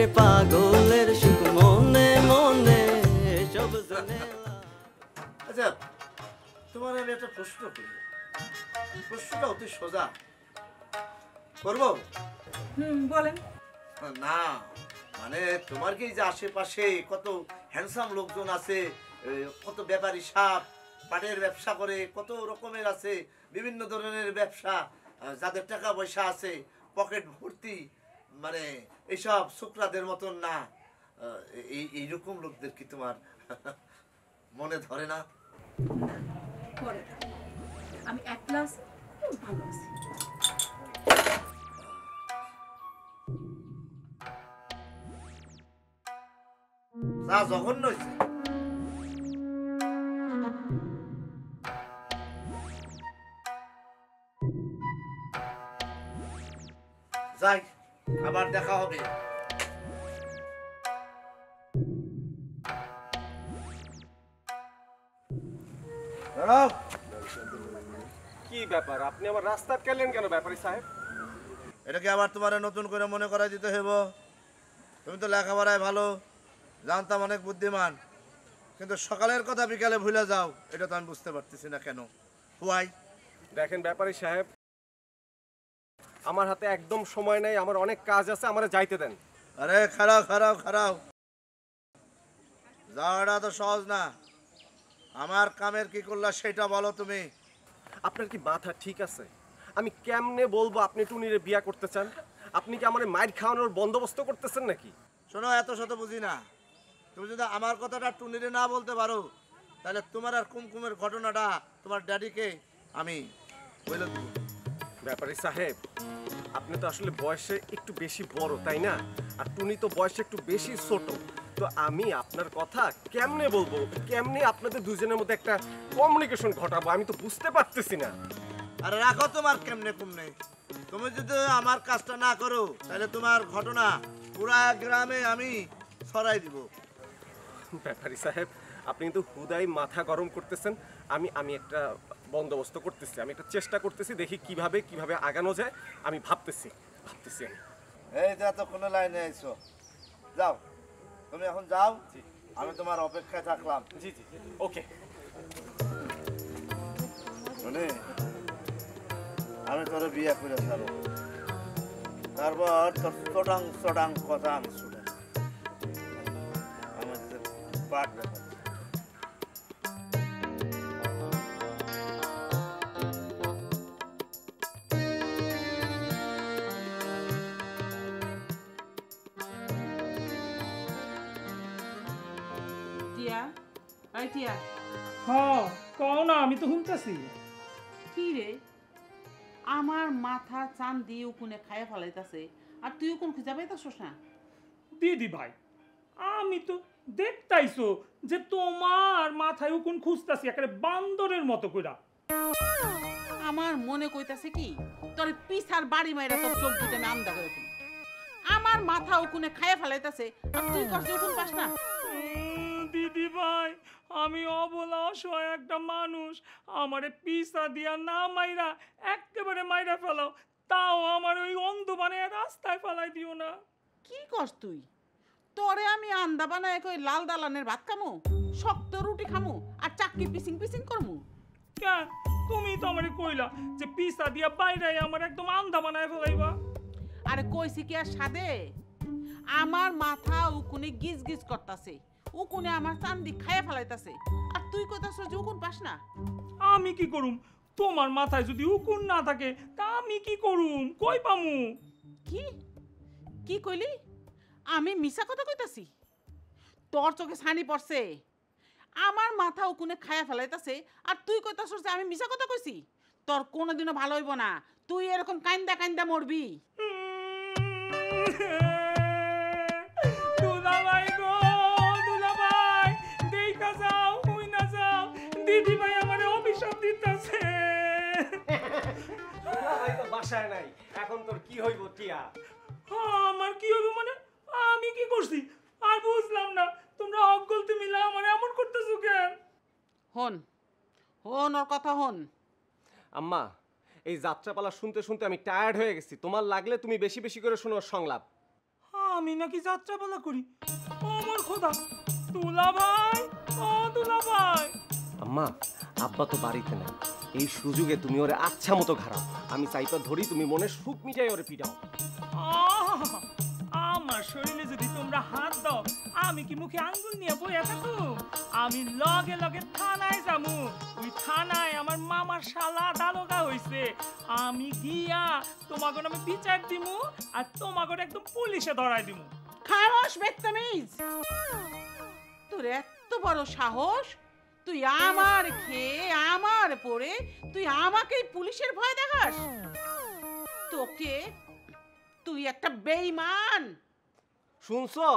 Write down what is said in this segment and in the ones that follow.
রে পাগলের সুখ মনে মনে সব আচ্ছা তোমার আমি একটা প্রশ্ন করি, প্রশ্নটা অতি সোজা, করবো? বলেন। না মানে তোমার কি যে আশেপাশে কত হ্যান্ডসাম লোকজন আছে, কত ব্যাপারী সাপ পাটের ব্যবসা করে, কত রকমের আছে বিভিন্ন ধরনের ব্যবসা, যাদের টাকা পয়সা আছে পকেট ভর্তি, মানে এইসব শুক্রাদের মতন না, এইরকম লোকদের কি তোমার মনে ধরে না? আমি এক ক্লাস ভালো আছি। তা জঘন্য হয়েছে। যাই আবার দেখা হবে। কি ব্যাপার, আপনি আমার রাস্তা আটকালেন কেন ব্যাপারী সাহেব? এটাকে আবার তোমার নতুন করে মনে করাই দিতে হইব? তুমি তো লেখাপড়ায় ভালো, জানতাম অনেক বুদ্ধিমান, কিন্তু সকালের কথা বিকালে ভুলে যাও, এটা তো আমি বুঝতে পারতেছি না কেন। হুয়াই? দেখেন ব্যাপারী সাহেব, আমার হাতে একদম সময় নাই, আমার অনেক কাজ আছে, আমারে যাইতে দেন। আরে খারাপ খারাপ খারাপ, যাওয়াটা তো সহজ না। আমার কামের কি করলা সেটা বলো তুমি। আপনার কি মাথা ঠিক আছে? আমি কেমনে বলবো আপনি টুনিরে বিয়া করতে চান? আপনি কি আমার মাইর খাওয়ানোর বন্দোবস্ত করতেছেন নাকি? শোনো, এত শত বুঝি না। তুমি যদি আমার কথাটা টুনিরে না বলতে পারো, তাহলে তোমার আর কুমকুমের ঘটনাটা তোমার ড্যাডিকে আমি বলে দেব। ব্যাপারী সাহেব, আপনি তো আসলে বয়সে একটু বেশি বড়, তাই না? আর টুনি তো বয়সে একটু বেশি ছোট। তো আমি আপনার কথা কেমনে বলবো, কেমনে আপনাদের দুজনের মধ্যে একটা কমিউনিকেশন ঘটাবো, আমি তো বুঝতে পারতেছি না। আর রাখো তোমার কেমনে কুমনে। তুমি যদি আমার কাজটা না করো, তাহলে তোমার ঘটনা পুরা গ্রামে আমি ছড়াই দিব। ব্যাপারী সাহেব, আপনি কিন্তু হুদাই মাথা গরম করতেছেন। আমি একটা বন্দোবস্ত করতেছি, আমি একটা চেষ্টা করতেছি, দেখি কিভাবে কিভাবে আগানো যায়। আমি ভাবতেছি আমি। এই যে এতক্ষণে লাইনে আইছো, যাও তুমি এখন যাও, আমি তোমার অপেক্ষায় থাকলাম। জি জি ওকে। মানে আমি তোর বিয়ে করে ছাড়ো, তারপর তোর চটাং চটাং কথা আমি শুনে আমার পাঠ ব্যাপার। টিয়া, এই টিয়া। হ্যাঁ কও না, আমি তো শুনতেছি। কি রে, আমার মাথা চান দিয়ে উকুনে খাইয়া ফেলাইতাছে, আর তুই উকুন খুঁজে পাইতাছস না? দিদি ভাই, আমি তো দেখতাইছো যে তোমার মাথায় উকুন খুঁজতাছি একেবারে বান্দরের মতো কইরা। আমার মনে কইতাছে কি, তোর পিছার বাড়ি মাইরা তোর চোখ দুটো আমি আন্দা করে ফেলি। আমার মাথা উকুনে খাইয়া ফেলাইতাছে, আর তুই কষ্ট উকুন পাস না? দিদি ভাই, আমি অবলা অসহায় একটা মানুষ, আমারে পিসা দিয়া না মাইরা একেবারে মাইরা ফেলাও, তাও আমার ওই অন্ধ বানায় রাস্তায় ফেলাই দিও না। কি করস তুই? তোরে আমি আন্দা বানায় কই লাল দালানের ভাত খামু, শক্ত রুটি খামু, আর চাকরি পিসিং পিসিং করমু? কেন, তুমি তো আমারে কইলা যে পিসা দিয়া বাইরে আমার একদম আন্ধা বানায় ফেলাইবা। আরে কইছি কি আর সাদে? আমার মাথা উকুনে গিজ গিজ করতাছে, উকুনে আমার চান্দি খাইয়া ফেলাইতাছে, আর তুই কইতাছ যে উকুন পাস না? আমি কি করুম? তোমার মাথায় যদি উকুন না থাকে তা আমি কি করুম? কই পামু? কি কি কইলি? আমি মিছা কথা কইতাছি? তোর চোখে ছানি পড়ছে? আমার মাথা উকুনে খাইয়া ফেলাইতাছে, আর তুই কইতাছ যে আমি মিছা কথা কইছি? তোর কোনোদিনও ভালো হইব না, তুই এরকম কাইন্দা কাইন্দা মরবি। দুলাভাই গো, দুলাভাই, দেইখা যাও, হই না যাও, দিদি ভাই আমারে অভিশাপ দিতেছে। দুলাভাই তো বাসায় নাই, এখন তোর কি হইব টিয়া? আমার কি হইব মানে? আমি কি করছি আর বুঝলাম না। তোমরা অগলতি মিলা আমার এমন করতেছো কেন? হন হন, ওর কথা হন। আম্মা, এই যাত্রাপালা শুনতে শুনতে আমি টায়ার্ড হয়ে গেছি। তোমার লাগলে তুমি বেশি বেশি করে শোনো সংলাপ। আমি নাকি যাত্রা বলা করি। ও মোর খোদা, দুলা ভাই, ও দুলা ভাই। আম্মা, আব্বা তো বাড়িতে না, এই সুযোগে তুমি ওরে আচ্ছা মতো ঘাড়াও। আমি চাইপা ধরি, তুমি মনে সুখ মিটাই ওরে পিটাও। আহ! আমার শরীরে যদি তোমরা হাত দাও, আমি কি মুখে আঙ্গুল নিয়ে বইয়া থাকো? আমি লগে লগে থানায় যামু। ওই থানায় আমার মামার শালা দারোগা হইছে। আমি গিয়া তোমাকে আমি বিচার দিমু, আর তোমাকে একদম পুলিশে ধরাই দিমু। খামোশ বেত্তমিজ, তোর এত বড় সাহস! তুই আমার খেয়ে আমার পরে তুই আমাকেই পুলিশের ভয় দেখাস? তোকে, তুই একটা বেঈমান। শুনছো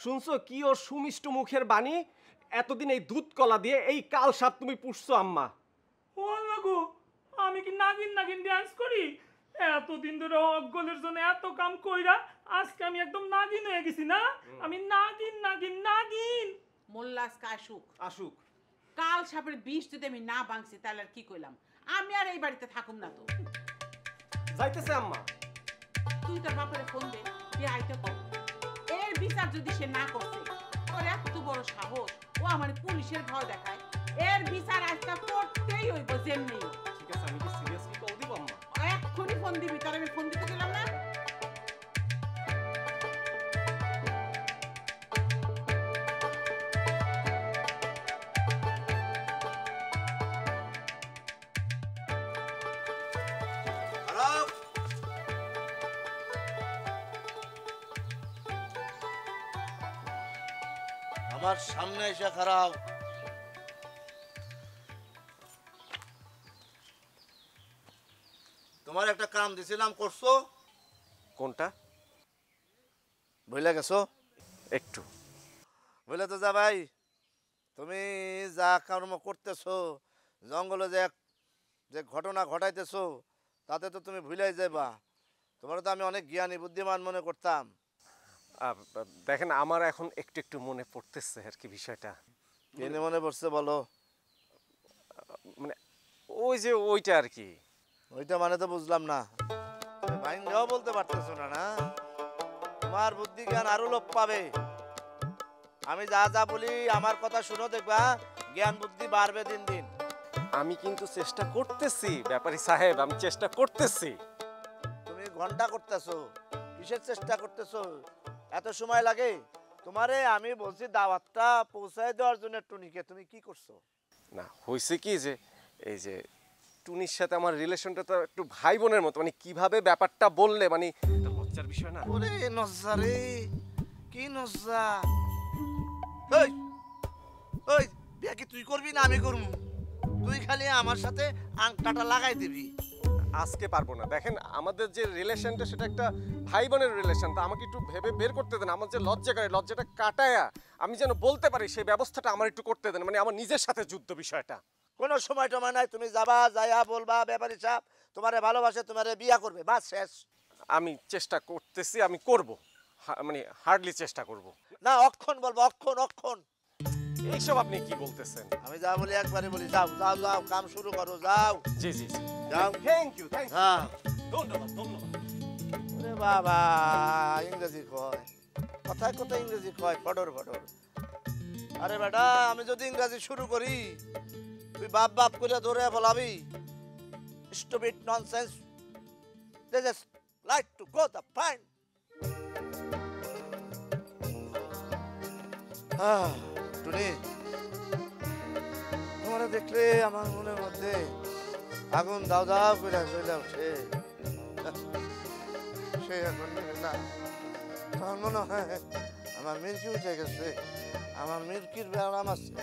শুনছো কি ওর সুমিষ্ট মুখের বাণী? এতদিন এই দুধ কলা দিয়ে এই কাল সাপ তুমি পুষছো আম্মা। ও আল্লাহ গো, আমি কি নাগিন নাগিন ডান্স করি? এতদিন ধরে অজ্ঞলের জন্য এত কাম কইরা আজকে আমি একদম নাগিন হয়ে গেছি না? আমি নাগিন নাগিন নাগিন। মোল্লা আজকে আসুক, আসুক। কাল সাপের বিষ যদি আমি না ভাঙছি তাহলে আর কি কইলাম? আমি আর এই বাড়িতে থাকুম না তো। যাইতেছে আম্মা। তুই তোর বাপের ফোন দে, যে আইতে কর। এর বিচার যদি সে না করছে, ওর এত বড় সাহস, ও আমার পুলিশের ভয় দেখায়, এর বিচার আজকে করতেই হইব যেমনি। ঠিক আছে, আমি কি সিরিয়াসলি কল দিব আম্মা? এক্ষুনি ফোন দিবি, তার আমি ফোন দিতে গেলাম না। খারাপ আমার সামনে এসে খারাপ। তোমার একটা কাম দিছিলাম, করছো? কোনটা? ভুলে গেছো? একটু। ভুলে তো যা ভাই, তুমি যা কর্ম করতেছো, জঙ্গলে যে যে ঘটনা ঘটাইতেছো, তাতে তো তুমি ভুলাই যাবা। তোমার তো আমি অনেক জ্ঞানী বুদ্ধিমান মনে করতাম। দেখেন, আমার এখন একটু একটু মনে পড়তেছে আর কি বিষয়টা। কেনে মনে পড়ছে বলো? মানে ওই যে ওইটা আর কি। ওইটা মানে তো বুঝলাম না। ভাইঙ্গাও বলতে পারতেছো না, না? তোমার বুদ্ধি জ্ঞান আরো লোপ পাবে। আমি যা যা বলি আমার কথা শুনো, দেখবা জ্ঞান বুদ্ধি বাড়বে দিন দিন। আমি কিন্তু চেষ্টা করতেছি ব্যাপারী সাহেব, আমি চেষ্টা করতেছি। তুমি ঘন্টা করতেছো, কিসের চেষ্টা করতেছো? এত সময় লাগে? তোমারে আমি বলছি দাওয়াতটা পৌঁছায় দেওয়ার জন্য টুনিকে, তুমি কি করছো? না, হয়েছে কি যে এই যে টুনির সাথে আমার রিলেশনটা তো একটু ভাই বোনের মতো, মানে কিভাবে ব্যাপারটা বললে মানে একটা লজ্জার বিষয় না? ওরে নজ্জা রে, কি নজ্জা! ওই ওই বিয়া কি তুই করবি না আমি করবো? তুই খালি আমার সাথে আংটাটা লাগাই দিবি। আজকে পারবো না। দেখেন, আমাদের যে রিলেশনটা সেটা একটা ভাই বোনের রিলেশন, তো আমাকে একটু ভেবে বের করতে দেন। আমার যে লজ্জা করে, লজ্জাটা কাটায়া আমি যেন বলতে পারি, সেই ব্যবস্থাটা আমার একটু করতে দেন। মানে আমার নিজের সাথে যুদ্ধ বিষয়টা। কোনো সময় টময় নাই, তুমি যাবা, যাইয়া বলবা ব্যাপারী সাহেব তোমারে ভালোবাসে, তোমারে বিয়া করবে, বাস শেষ। আমি চেষ্টা করতেছি, আমি করব, মানে হার্ডলি চেষ্টা করব। না, অক্ষণ বলবো, অক্ষণ অক্ষণ। এইসব আপনি কি বলতেছেন? আমি যা বলি একবারে বলি, যাও যাও যাও, কাম শুরু করো, যাও জি জি জি, যাও। থ্যাংক ইউ, থ্যাংক ইউ, হ্যাঁ। ধন্যবাদ ধন্যবাদ। ওরে বাবা, ইংরেজি কয়, কথায় কথায় ইংরেজি কয়, ফডর ফডর। আরে বেটা, আমি যদি ইংরেজি শুরু করি, তুই বাপ বাপ করে ধরে বলাবি। Stupid nonsense, they just like to go the point. Tuni, তোমারে দেখলে আমার মনের মধ্যে আগুন দাও দাও করে জ্বলে ওঠে। সে এখন না, আমার মনে হয় আমার মির্কি উঠে গেছে, আমার মির্কির ব্যায়াম আছে।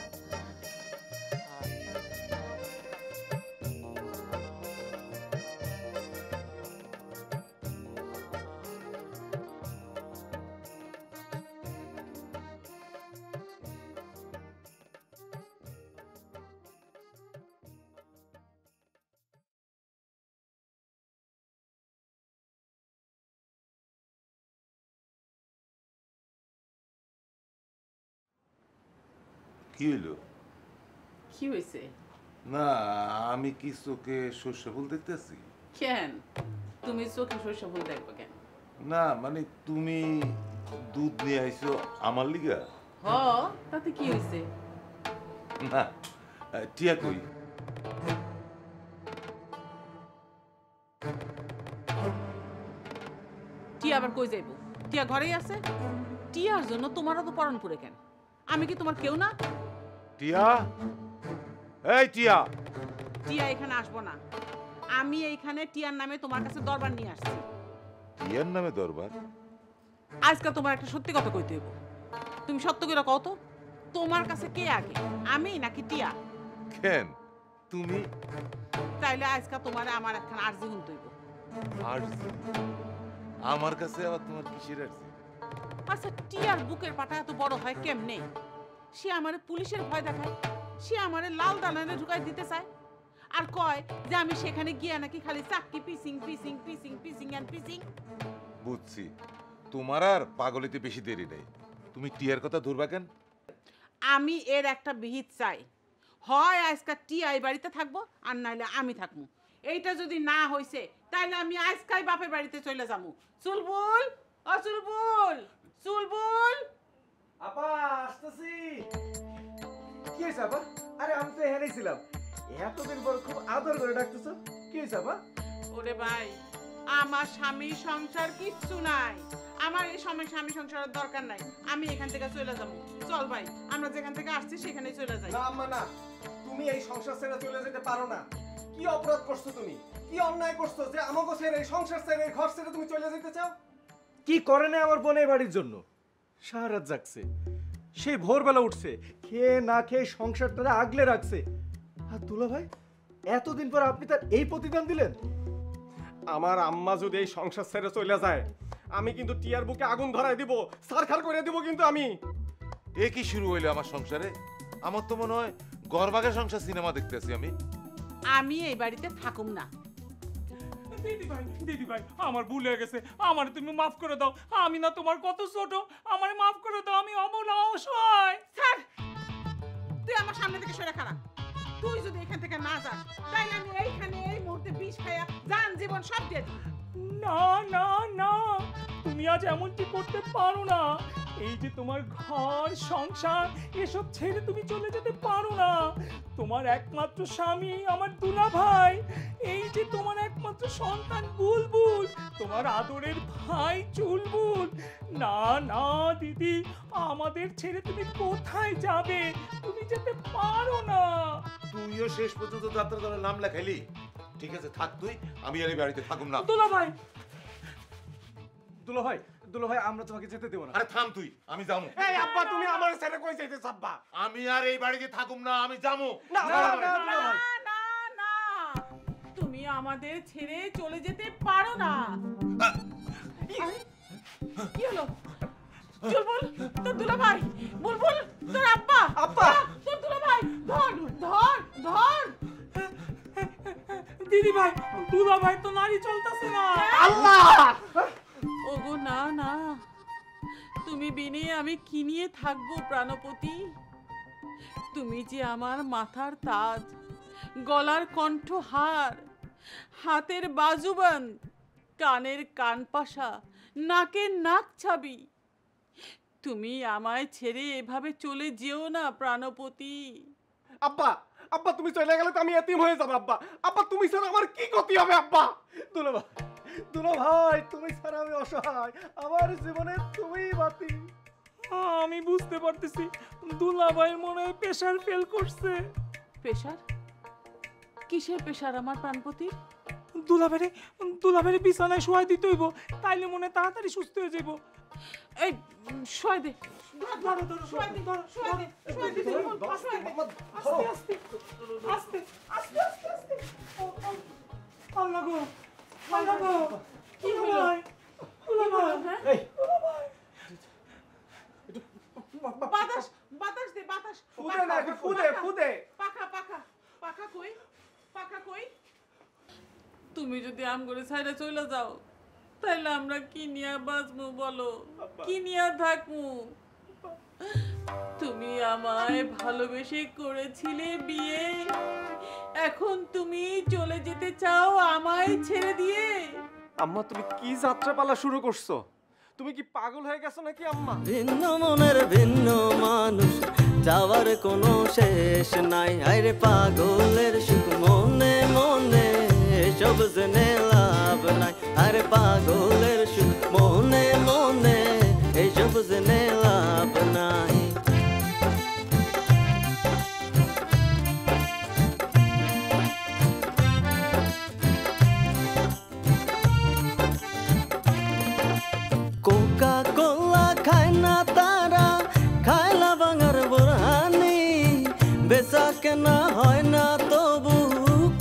কি হইলো? কি হয়েছে? না, আমি কি চোখে শস্য ফুল দেখতেছি? কেন তুমি চোখে শস্য ফুল দেখবো কেন? না মানে তুমি দুধ নিয়ে আইছো আমার লিগা? হ, তাতে কি হয়েছে? না, টিয়া কই? টিয়া আবার কই যাইব? টিয়া ঘরেই আছে। টিয়ার জন্য তোমারও তো পরন পুরে কেন? আমি কি তোমার কেউ না? টিয়া, এই টিয়া। টিয়া এখানে আসবো না। আমি এইখানে টিয়ার নামে তোমার কাছে দরবার নিয়ে আসছি। টিয়ার নামে দরবার? আজকাল তোমার একটা সত্যি কথা কইতে হইব। তুমি সত্য করে কও তো, তোমার কাছে কে আগে, আমি নাকি টিয়া? কেন তুমি? তাইলে আজকাল তোমার আমার একখান আরজি শুনতে হইব। আরজি? আমার কাছে আবার তোমার কিসের আরজি? আচ্ছা, টিয়ার বুকের পাটা এত বড় হয় কেমনে? সে আমারে পুলিশের ভয় দেখায়, সে আমারে লাল দালানে ঢুকাই দিতে চায়, আর কয় যে আমি সেখানে গিয়া নাকি খালি চাকরি পিসিং পিসিং পিসিং পিসিং এন্ড পিসিং। বুঝছি, তোমার আর পাগলিতে বেশি দেরি নেই। তুমি টিয়ার কথা ধরবা কেন? আমি এর একটা বিহিত চাই। হয় আজকাল টিয়া এই বাড়িতে থাকবো, আর নাইলে আমি থাকবো। এইটা যদি না হইছে তাহলে আমি আজকাই বাপের বাড়িতে চলে যাবো। চুলবুল, ও চুলবুল, চুলবুল। আপা আসতেছি। কি হয়েছে আপা? আরে আমি তো এখানেই ছিলাম। এতদিন পর খুব আদর করে ডাকতেছো, কি হয়েছে আপা? ওরে ভাই, আমার স্বামী সংসার কিচ্ছু নাই। আমার এই সময় স্বামী সংসারের দরকার নাই। আমি এখান থেকে চলে যাবো। চল ভাই, আমরা যেখান থেকে আসছি সেখানেই চলে যাই। না আম্মা না, তুমি এই সংসার ছেড়ে চলে যেতে পারো না। কি অপরাধ করছো তুমি? কি অন্যায় করছো যে আমাকে ছেড়ে এই সংসার ছেড়ে এই ঘর ছেড়ে তুমি চলে যেতে চাও? কি করে না আমার বোনের বাড়ির জন্য? সারা রাত জাগছে, সেই ভোরবেলা উঠছে, খেয়ে না খেয়ে সংসারটারে আগলে রাখছে। আর দুলা ভাই, এতদিন পর আপনি তার এই প্রতিদান দিলেন? আমার আম্মা যদি এই সংসার ছেড়ে চলে যায়, আমি কিন্তু টিয়ার বুকে আগুন ধরাই দিব, সারখার করে দিব কিন্তু আমি। এ কি শুরু হইলো আমার সংসারে? আমার তো মনে হয় গরবাগের সংসার সিনেমা দেখতেছি আমি। আমি এই বাড়িতে থাকুম না। দিদি ভাই আমার ভুল হয়ে গেছে, আমার তুমি মাফ করে দাও। আমি না তোমার কত ছোট, আমারে মাফ করে দাও। আমি অবলা অসহায়। স্যার, তুই আমার সামনে থেকে সরে খারাপ। তুই যদি এখান থেকে না যাস তাহলে আমি এইখানে এই মুহূর্তে বিষ খাইয়া জান জীবন সব দিয়ে দিই। না না না, তুমি আজ এমনটি করতে পারো না। এই যে তোমার ঘর সংসার এসব ছেড়ে তুমি চলে যেতে পারো না। তোমার একমাত্র স্বামী আমার দুলা ভাই, এই যে তোমার একমাত্র সন্তান বুলবুল, তোমার আদরের ভাই চুলবুল। না না দিদি, আমাদের ছেড়ে তুমি কোথায় যাবে? তুমি যেতে পারো না। তুইও শেষ পর্যন্ত যাত্রা দলের নাম লেখাইলি। ঠিক আছে, থাক তুই, আমি আর এই বাড়িতে থাকুম না। দুলা ভাই, দুলা ভাই, দুলা ভাই, আমরা তোমাকে যেতে দেব না। আরে থাম তুই, আমি যাবো। এই আব্বা, তুমি আমার ছেড়ে কই যাইতেছ আব্বা? আমি আর এই বাড়িতে থাকুম না, আমি যাবো। না না না না না না, তুমি আমাদের ছেড়ে চলে যেতে পারো না। আরে, কি হলো? চুলবুল, তোর দুলা ভাই, বুলবুল, তোর আব্বা, আব্বা! তোর দুলা ভাই, ধর ধর ধর। দিদি ভাই, দুলা ভাই তো নারী চলতেছে না। আল্লাহ! ওগো না না, তুমি বিনে আমি কি নিয়ে থাকবো প্রাণপতি? তুমি যে আমার মাথার তাজ, গলার কণ্ঠহার, হাতের বাজুবন, কানের কানপাশা, নাকের নাক ছাবি। তুমি আমায় ছেড়ে এভাবে চলে যেও না প্রাণপতি। আব্বা, আব্বা, তুমি চলে গেলে তো আমি এতিম হয়ে যাব আব্বা। আব্বা, তুমি ছাড়া আমার কি গতি হবে আব্বা? দুলা ভাই, দুলা ভাই, তুমি ছাড়া আমি অসহায়। আমার জীবনে তুমিই বাতি। আমি বুঝতে পারতেছি দুলা ভাই মনে হয় প্রেশার ফেল করছে। প্রেশার? কিসের প্রেশার আমার প্রাণপতি? দুলা ভাইরে বিছানায় শোয়াই দিতে হইব, তাইলে মনে হয় তাড়াতাড়ি সুস্থ হয়ে যাইব। এই শোয়াই দে, ধরো ধরো শোয়াই দে, শোয়াই দে, শোয়াই দে, শোয়াই দে। আস্তে আস্তে আস্তে আস্তে আস্তে আস্তে। আল্লাহ গো, আল্লাহ গো, কি হলো? দুলা ভাই, হ্যাঁ? এই, বাতাস, বাতাস দে, বাতাস। ফুদে না, একটু ফুদে, ফুদে। পাখা, পাখা, পাখা কই? পাখা কই? তুমি যদি আম করে সাইডে চলে যাও, তাহলে আমরা কি নিয়ে বাঁচবো বলো? কি নিয়ে থাকবো? তুমি আমায় ভালোবেসে করেছিলে বিয়ে, এখন তুমি চলে যেতে চাও আমায় ছেড়ে দিয়ে? আম্মা, তুমি কি যাত্রাপালা শুরু করছো? তুমি কি পাগল হয়ে গেছো নাকি আম্মা? ভিন্ন মনের ভিন্ন মানুষ, যাওয়ার কোনো শেষ নাই। আরে পাগলের সুখ মনে মনে, সব জেনে লাভ নাই। আরে পাগলের সুখ মনে মনে, সব জেনে লাভ নাই। কোকা কোলা খায় না তারা, খায়লা ভাঙার বোরহানি, বেচা কেনা হয় না তবু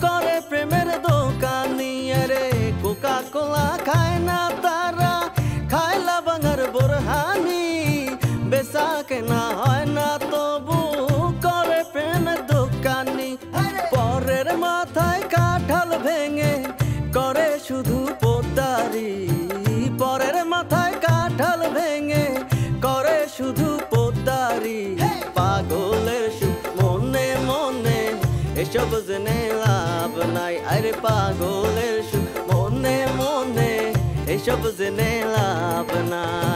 করে প্রেমের দোকানি। আরে কোকা কোলা খায় না তারা, খায়লা ভাঙার বোরহানি, বেচা কেনা হয় না তবু করে প্রেমের দোকানি। পরের মাথায় কাঁঠাল ভেঙে করে শুধু পোতারি, পরের মাথায় কাঁঠাল ভেঙে করে শুধু পোতারি। পাগলের সুখ মনে মনে, এসব জেনে লাভ নাই। আরে পাগলের সুখ মনে মনে, এসব জেনে লাভ নাই।